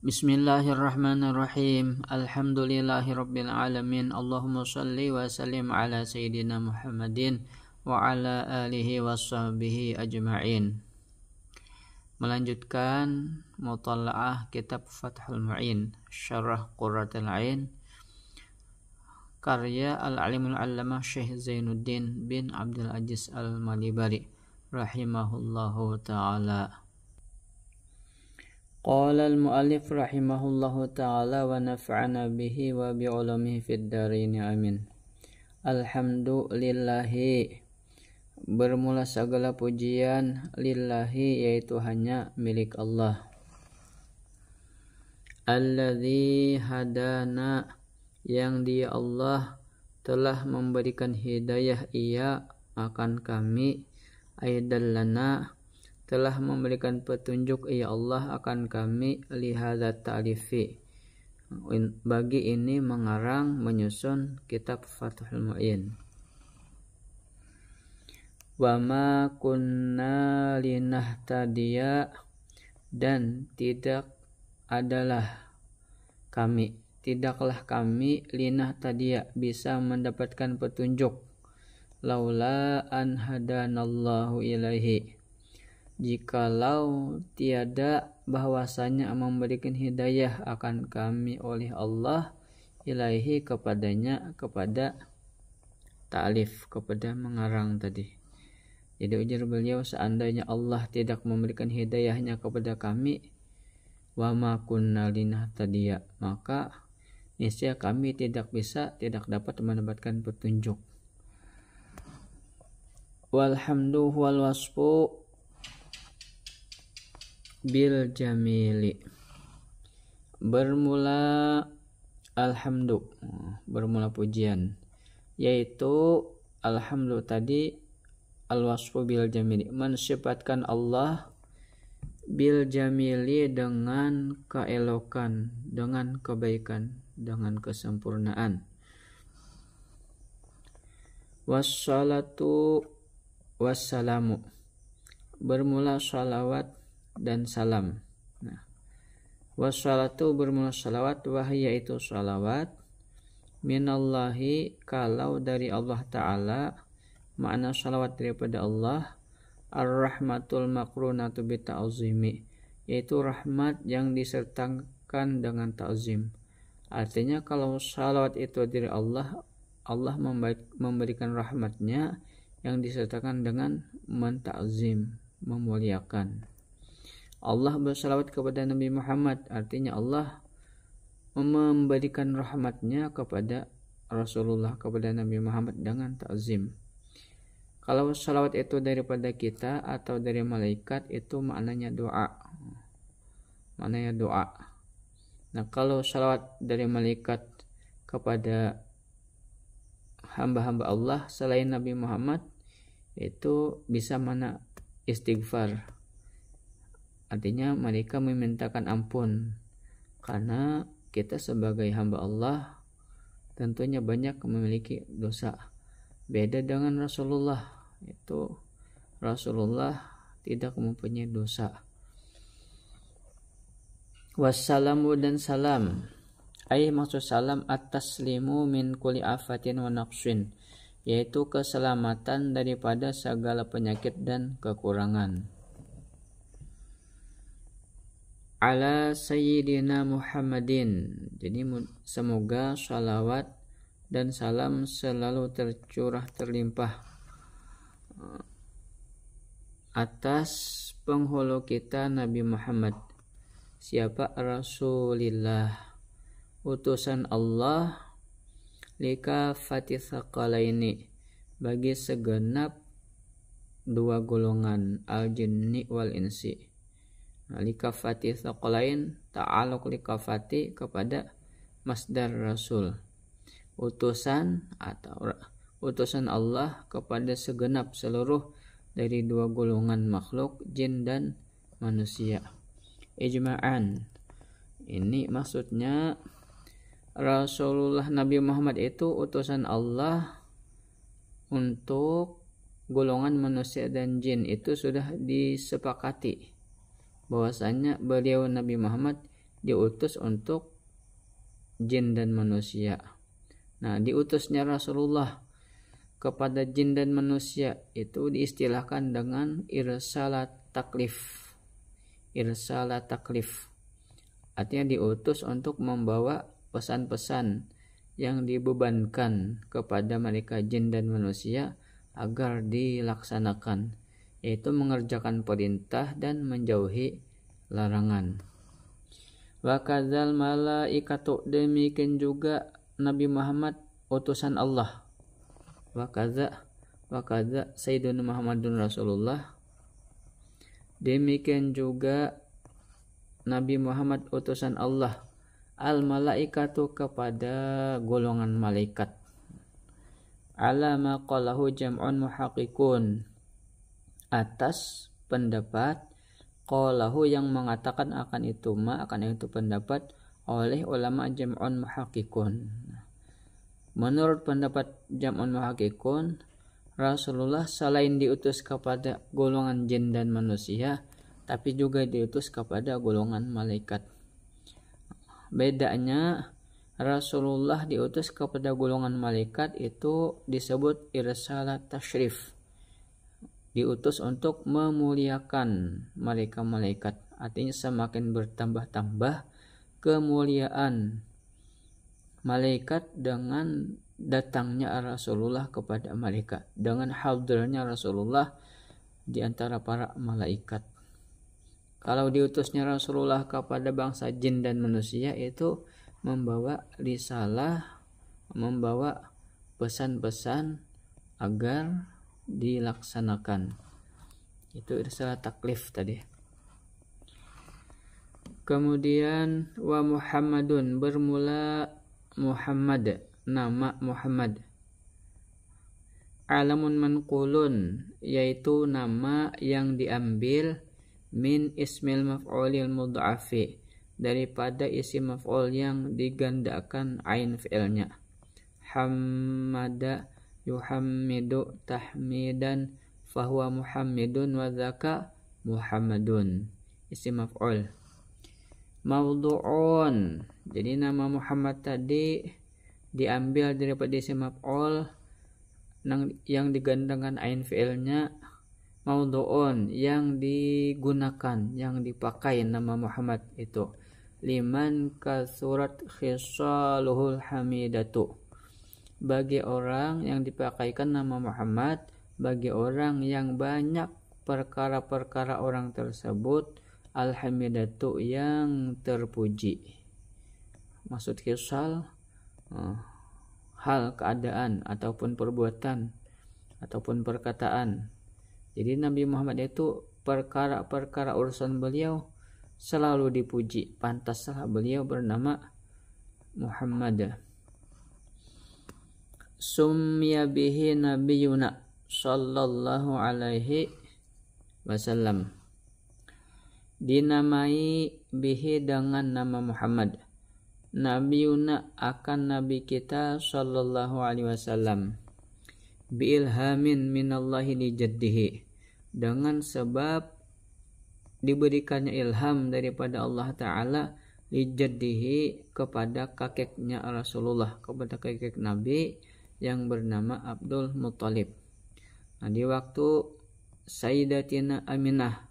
Bismillahirrahmanirrahim. Alhamdulillahirabbil alamin. Allahumma shalli wa sallim ala sayyidina Muhammadin wa ala alihi washabbihi ajma'in. Melanjutkan mutalaah kitab Fathul Mu'in, Syarah Qurratul Ain, karya Al-Alimul Allamah Syekh Zainuddin bin Abdul Aziz Al-Malibari rahimahullahu ta'ala. Qala al-mu'allif rahimahullahu ta'ala wa nafa'ana bihi wa bi'ulumihi fid dharain amin. Alhamdulillahi, bermula segala pujian lillahi, yaitu hanya milik Allah. Alladzi hadana, yang Dia Allah telah memberikan hidayah Ia akan kami, aidallana, telah memberikan petunjuk ya Allah akan kami, lihadzat ta'lifi, bagi ini mengarang menyusun kitab Fathul Mu'in. Wa ma kunna linahtadiya, dan tidaklah kami linahtadiya, bisa mendapatkan petunjuk, laula an hadanallahu ilaihi, jikalau tiada bahwasanya memberikan hidayah akan kami oleh Allah, ilaihi, kepadanya, kepada ta'lif, kepada mengarang tadi. Jadi ujar beliau, seandainya Allah tidak memberikan hidayahnya kepada kami, wa ma kunna linahtadiya, maka niscaya kami tidak dapat mendapatkan petunjuk. Walhamdu wal wasfu bil jamili, bermula alhamdu, bermula pujian, yaitu alhamdu tadi, al-wasfu bil jamili, mensifatkan Allah bil jamili, dengan keelokan, dengan kebaikan, dengan kesempurnaan. Wassalatu wassalamu, bermula salawat dan salam. Nah, wassalatu bermula salawat, wahya itu salawat, minallahi, kalau dari Allah Ta'ala, makna salawat daripada Allah, ar-rahmatul makrunatu bita'zimi, yaitu rahmat yang disertakan dengan ta'zim. Artinya kalau salawat itu dari Allah, Allah memberikan rahmatnya yang disertakan dengan menta'zim, memuliakan. Allah bersalawat kepada Nabi Muhammad, artinya Allah memberikan rahmatnya kepada Rasulullah, kepada Nabi Muhammad dengan ta'zim. Kalau salawat itu daripada kita atau dari malaikat, itu maknanya doa. Nah, kalau salawat dari malaikat kepada hamba-hamba Allah selain Nabi Muhammad, itu bisa mana istighfar. Artinya mereka memintakan ampun, karena kita sebagai hamba Allah tentunya banyak memiliki dosa. Beda dengan Rasulullah, itu Rasulullah tidak mempunyai dosa. Wassalamu, dan salam, maksud salam at-taslimu min kulli afatin wa naqsin, yaitu keselamatan daripada segala penyakit dan kekurangan. Ala sayyidina Muhammadin, jadi semoga salawat dan salam selalu tercurah terlimpah atas penghulu kita Nabi Muhammad. Siapa? Rasulillah, utusan Allah, likafati tsaqalaini, bagi segenap dua golongan, al-jinni wal insi. Likafati tsaqalain, ta'alluq likafati kepada masdar rasul, utusan atau utusan Allah kepada segenap seluruh dari dua golongan makhluk, jin dan manusia. Ijma'an, ini maksudnya Rasulullah Nabi Muhammad itu utusan Allah untuk golongan manusia dan jin, itu sudah disepakati bahwasanya beliau Nabi Muhammad diutus untuk jin dan manusia. Nah, diutusnya Rasulullah kepada jin dan manusia itu diistilahkan dengan irsalat taklif. Irsalat taklif artinya diutus untuk membawa pesan-pesan yang dibebankan kepada mereka jin dan manusia agar dilaksanakan, yaitu mengerjakan perintah dan menjauhi larangan. Wa kadzal malaikatu, demikian juga Nabi Muhammad utusan Allah. Wa kadza Sayyiduna Muhammadun Rasulullah, demikian juga Nabi Muhammad utusan Allah, al malaikatu, kepada golongan malaikat. Ala ma qalahu jam'un muhaqqiqun, atas pendapat qalahu yang mengatakan akan itu pendapat oleh ulama jam'un muhaqqiqun. Menurut pendapat jam'un muhaqqiqun, Rasulullah selain diutus kepada golongan jin dan manusia, tapi juga diutus kepada golongan malaikat. Bedanya, Rasulullah diutus kepada golongan malaikat itu disebut irsalat tashrif, diutus untuk memuliakan mereka malaikat. Artinya semakin bertambah-tambah kemuliaan malaikat dengan datangnya Rasulullah kepada mereka, dengan hadirnya Rasulullah di antara para malaikat. Kalau diutusnya Rasulullah kepada bangsa jin dan manusia itu membawa risalah, membawa pesan-pesan agar dilaksanakan. Itu risalah taklif tadi. Kemudian wa Muhammadun, bermula Muhammad, nama Muhammad. Alamun manqulun, yaitu nama yang diambil min ismil maf'ulil mudha'afi, daripada isim maf'ul yang digandakan ain fi'ilnya. Hammada yuhammidu tahmidan fahuwa muhammidun wa dzaka muhammadun, isim maf'ul. Mawdu'un, jadi nama Muhammad tadi diambil daripada isim maf'ul yang digandakan ain fi'ilnya. Mawdu'un, yang digunakan, yang dipakai nama Muhammad itu. Liman kasurat khisaluhul hamidatu, bagi orang yang dipakaikan nama Muhammad, bagi orang yang banyak perkara-perkara orang tersebut al-hamidatu, yang terpuji. Maksud khisal, hal, keadaan, ataupun perbuatan, ataupun perkataan. Jadi Nabi Muhammad itu perkara-perkara urusan beliau selalu dipuji, pantaslah beliau bernama Muhammad. Summiya bihi nabiyuna sallallahu alaihi wasallam, dinamai bihi dengan nama Muhammad, nabiyuna akan nabi kita sallallahu alaihi wasallam, biilhamin minallahi li jaddihi, dengan sebab diberikannya ilham daripada Allah Ta'ala li jaddihi, kepada kakeknya Rasulullah, kepada kakek Nabi yang bernama Abdul Muttalib. Nah, di waktu Sayyidatina Aminah,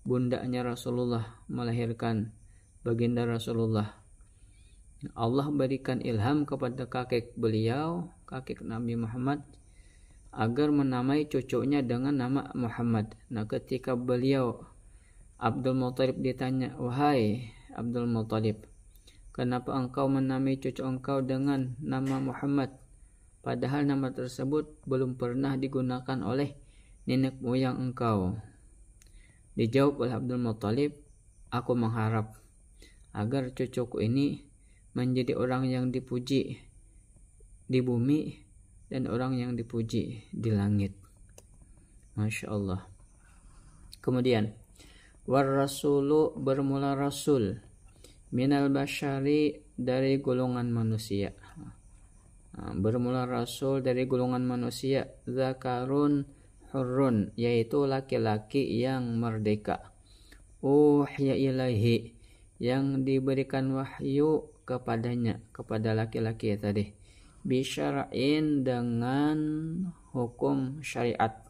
bundanya Rasulullah, melahirkan baginda Rasulullah, Allah berikan ilham kepada kakek beliau, kakek Nabi Muhammad, agar menamai cucunya dengan nama Muhammad. Nah, ketika beliau Abdul Muttalib ditanya, wahai Abdul Muttalib, kenapa engkau menamai cucu engkau dengan nama Muhammad, padahal nama tersebut belum pernah digunakan oleh nenek moyang engkau? Dijawab oleh Abdul Muttalib, aku mengharap agar cucuku ini menjadi orang yang dipuji di bumi dan orang yang dipuji di langit. Masya Allah. Kemudian war rasulu, bermula rasul, minal basyari, dari golongan manusia. Bermula rasul dari golongan manusia, zakarun hurrun, yaitu laki-laki yang merdeka. Uhya ilaihi, yang diberikan wahyu kepadanya, kepada laki-laki tadi, bisyara'in dengan hukum syariat,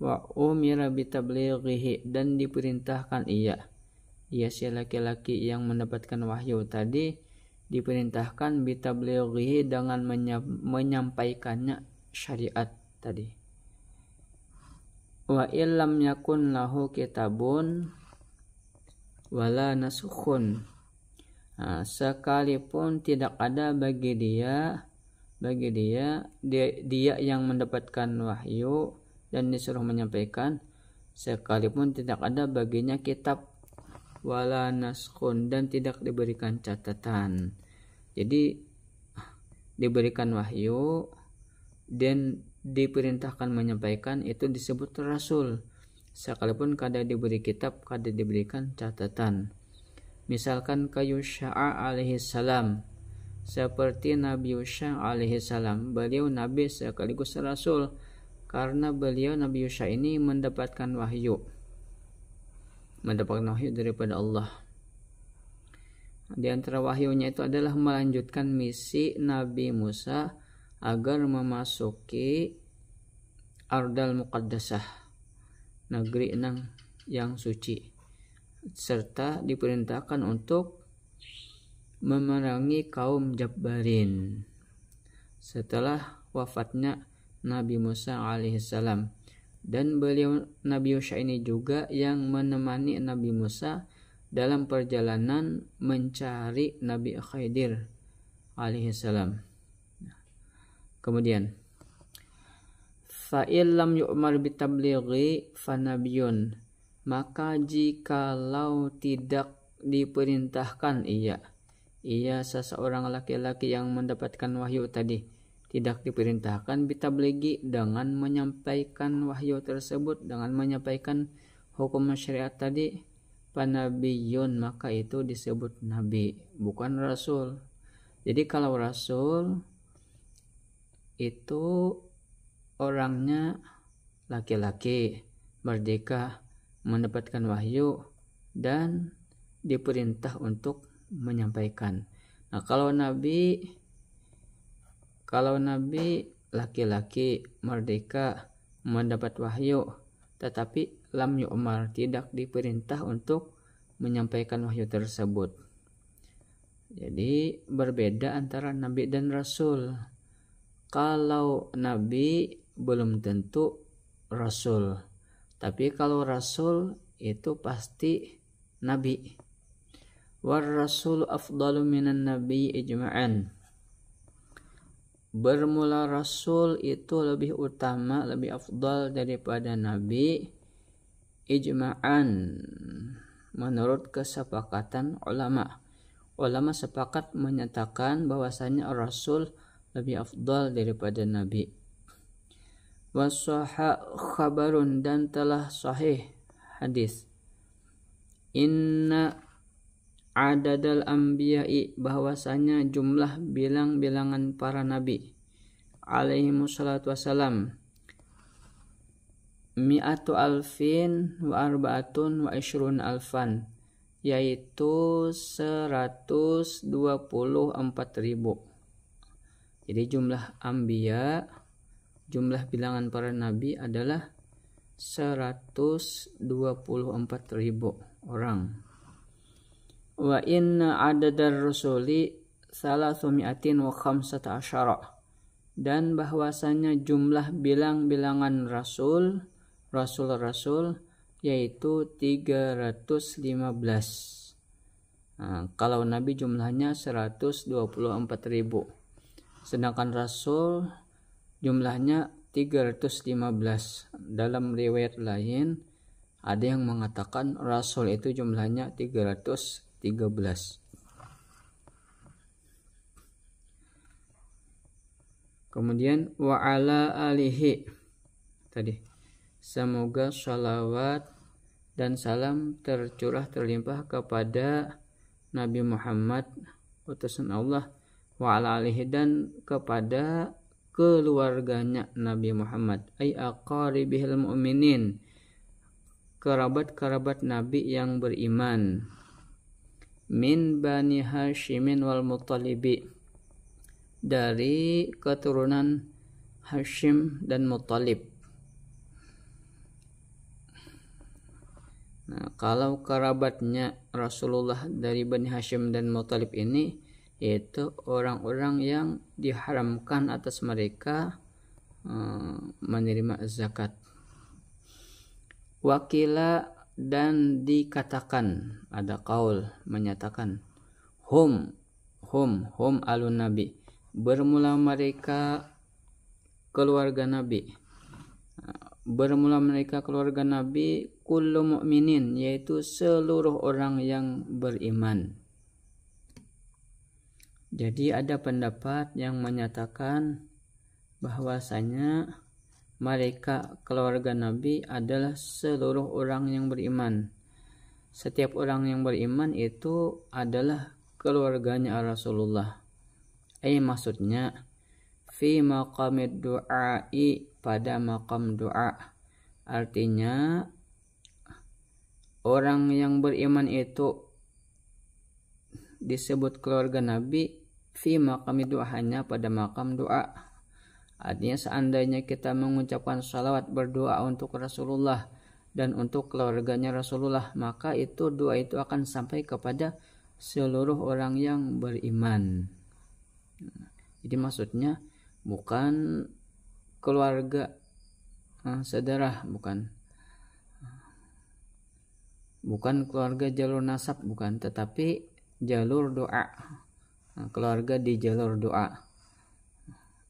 wa umira bitablighihi dan diperintahkan dia si laki-laki yang mendapatkan wahyu tadi diperintahkan bitablighihi dengan menyampaikannya syariat tadi. Wa illam yakun lahu kitabun wala nasukhun, sekalipun tidak ada bagi dia yang mendapatkan wahyu dan disuruh menyampaikan, sekalipun tidak ada baginya kitab, wala naskhun dan tidak diberikan catatan. Jadi diberikan wahyu dan diperintahkan menyampaikan itu disebut rasul, sekalipun kada diberi kitab, kada diberikan catatan. Misalkan ka Yusha alaihi salam, seperti Nabi Yusha alaihi salam, beliau nabi sekaligus rasul karena beliau Nabi Yusha ini mendapatkan wahyu daripada Allah. Di antara wahyunya itu adalah melanjutkan misi Nabi Musa agar memasuki Ardal Muqaddasah, negeri yang suci, serta diperintahkan untuk memerangi kaum Jabbarin setelah wafatnya Nabi Musa alaihissalam. Dan beliau Nabi Yusha ini juga yang menemani Nabi Musa dalam perjalanan mencari Nabi Khidir alaihissalam. Kemudian fa'il lam yu'mar bitablighi fanabiyun, maka jikalau tidak diperintahkan ia seseorang laki-laki yang mendapatkan wahyu tadi tidak diperintahkan bitablighi dengan menyampaikan wahyu tersebut, dengan menyampaikan hukum syariat tadi, panabiyun, maka itu disebut nabi, bukan rasul. Jadi kalau rasul itu orangnya laki-laki, merdeka, mendapatkan wahyu dan diperintah untuk menyampaikan. Nah, kalau nabi laki-laki, merdeka, mendapat wahyu, tetapi lam yu'mar, tidak diperintah untuk menyampaikan wahyu tersebut. Jadi berbeda antara nabi dan rasul. Kalau nabi belum tentu rasul, tapi kalau rasul itu pasti nabi. War rasul afdalu minan nabi ijma'an. Bermula rasul itu lebih utama, lebih afdal daripada nabi ijma'an, menurut kesepakatan ulama. Ulama sepakat menyatakan bahwasanya rasul lebih afdal daripada nabi. Wasahha khabarun, dan telah sahih hadis, inna adadal anbiya'i, bahwasanya jumlah bilang-bilangan para nabi alaihi wassalatu wassalam, mi'atu alfin wa arba'atun wa ishrun alfan, yaitu 124.000. Jadi jumlah anbiya, jumlah bilangan para nabi adalah 124.000 orang. Wa inna adadar rusuli 315, dan bahwasanya jumlah bilang-bilangan rasul yaitu 315. Nah, kalau nabi jumlahnya 124.000, sedangkan rasul jumlahnya 315. Dalam riwayat lain ada yang mengatakan rasul itu jumlahnya 313. Kemudian wa ala alihi tadi, semoga shalawat dan salam tercurah terlimpah kepada Nabi Muhammad utusan Allah, wa ala alihi, dan kepada keluarganya Nabi Muhammad, ay aqaribihil mu'minin, kerabat-kerabat Nabi yang beriman. min Bani Hashimin wal Muttalibi, dari keturunan Hashim dan Muttalib. Nah, kalau kerabatnya Rasulullah dari Bani Hashim dan Muttalib ini, yaitu orang-orang yang diharamkan atas mereka menerima zakat. Wakila, dan dikatakan, ada qaul menyatakan, hum alun nabi, bermula mereka keluarga Nabi. Bermula mereka keluarga Nabi, kullu mu'minin, yaitu seluruh orang yang beriman. Jadi ada pendapat yang menyatakan bahwasanya mereka keluarga Nabi adalah seluruh orang yang beriman. Setiap orang yang beriman itu adalah keluarganya Rasulullah. Maksudnya fi maqamid du'ai, pada maqam doa. Artinya orang yang beriman itu disebut keluarga Nabi fi maqamid doa, hanya pada maqam doa. Artinya seandainya kita mengucapkan salawat, berdoa untuk Rasulullah dan untuk keluarganya Rasulullah, maka itu doa itu akan sampai kepada seluruh orang yang beriman. Jadi maksudnya bukan keluarga saudara, bukan keluarga jalur nasab, bukan, tetapi jalur doa. Keluarga di jalur doa.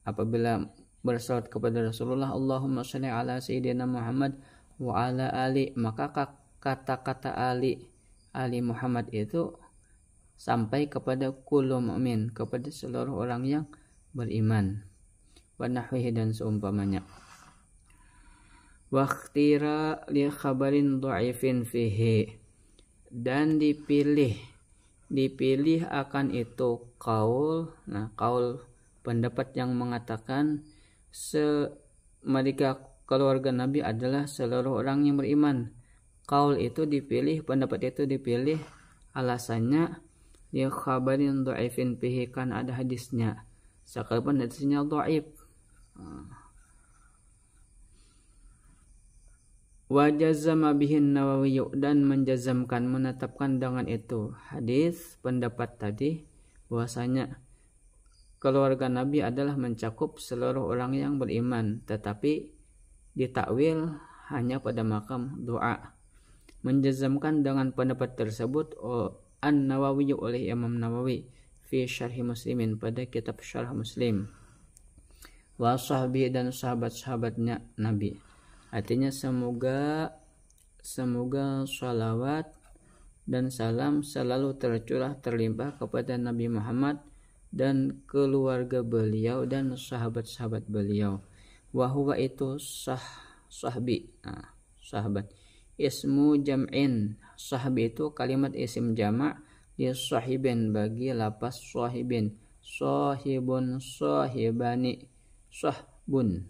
Apabila bersalawat kepada Rasulullah, Allahumma shalli ala sayyidina Muhammad wa ala ali, maka kata-kata ali Muhammad itu sampai kepada kullu mu'min, kepada seluruh orang yang beriman. Wa nahwihi, dan seumpamanya. Waqtira li khabarin dha'ifin fihi, dan dipilih akan itu qaul. Nah, qaul pendapat yang mengatakan mereka keluarga Nabi adalah seluruh orang yang beriman. Qaul itu dipilih, pendapat itu dipilih, alasannya li khabarin dha'ifin fihi, kan ada hadisnya, sekalipun hadisnya dhaif. Wa jazama bihin Nawawi, dan menjazamkan, menetapkan dengan itu hadis pendapat tadi, bahwasanya keluarga Nabi adalah mencakup seluruh orang yang beriman, tetapi ditakwil hanya pada makam doa. Menjazamkan dengan pendapat tersebut An-Nawawi, oleh Imam Nawawi, fi Syarh Muslimin, pada kitab Syarh Muslim. Wa sahbi, dan sahabat-sahabatnya Nabi. Artinya semoga salawat dan salam selalu tercurah terlimpah kepada Nabi Muhammad dan keluarga beliau dan sahabat-sahabat beliau. Wa huwa, itu sahbi, sahabat. Ismu jam'in, sahbi itu kalimat isim jama' li sahibin, bagi lapas sahibin, sahibun, sahibani, sahbun,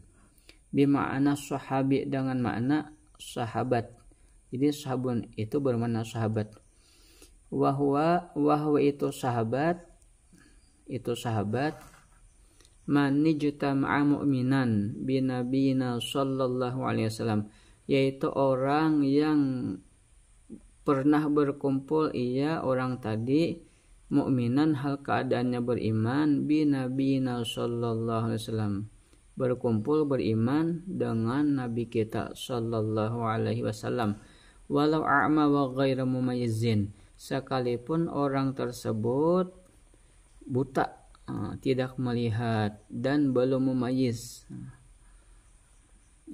bima'na sahabi, dengan makna sahabat. Jadi sahabun itu bermakna sahabat. Wahwa itu sahabat manijtama'a mu'minan binabiyina sallallahu alaihi wasallam, yaitu orang yang pernah berkumpul orang tadi mu'minan, hal keadaannya beriman, binabiyina sallallahu alaihi wasallam, berkumpul beriman dengan Nabi kita sallallahu alaihi wasallam. Walau a'ma wa ghairu mumayyizin, sekalipun orang tersebut buta, tidak melihat dan belum mumayyiz.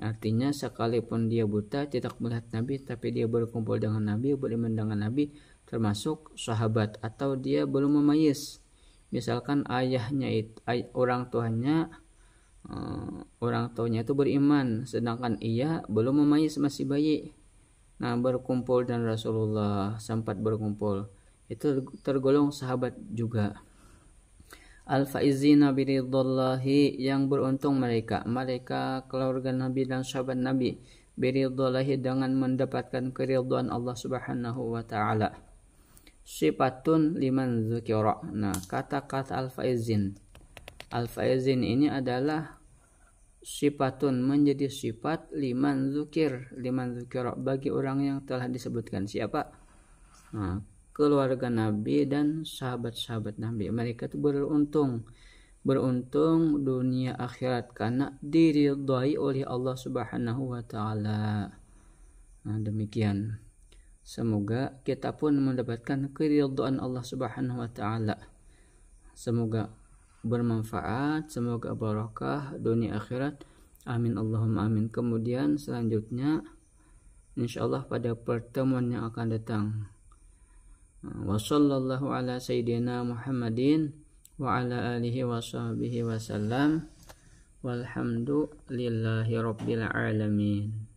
Artinya sekalipun dia buta, tidak melihat Nabi, tapi dia berkumpul dengan Nabi, beriman dengan Nabi, termasuk sahabat. Atau dia belum mumayyiz, misalkan ayahnya itu, orang tuanya itu beriman, sedangkan ia belum memayyiz, masih bayi. Nah, berkumpul dan Rasulullah sempat berkumpul, itu tergolong sahabat juga. Al-faizina biridhallahi, yang beruntung mereka keluarga Nabi dan sahabat Nabi, biridhallahi, dengan mendapatkan keridhaan Allah Subhanahu wa taala. sifatun liman dzukira. Nah, kata-kata al-faizin. Al-faizin ini adalah sifatun, menjadi sifat liman dzukira, bagi orang yang telah disebutkan. Siapa? Nah, keluarga Nabi dan sahabat-sahabat Nabi. Mereka itu beruntung dunia akhirat karena diridhai oleh Allah Subhanahu wa taala. Nah, demikian. Semoga kita pun mendapatkan keridhaan Allah Subhanahu wa taala. Semoga bermanfaat, semoga barakah dunia akhirat. Amin Allahumma amin. Kemudian selanjutnya insyaallah pada pertemuan yang akan datang. Wa sallallahu ala sayyidina Muhammadin wa ala alihi wa sahbihi wa sallam. Walhamdulillahi rabbil alamin.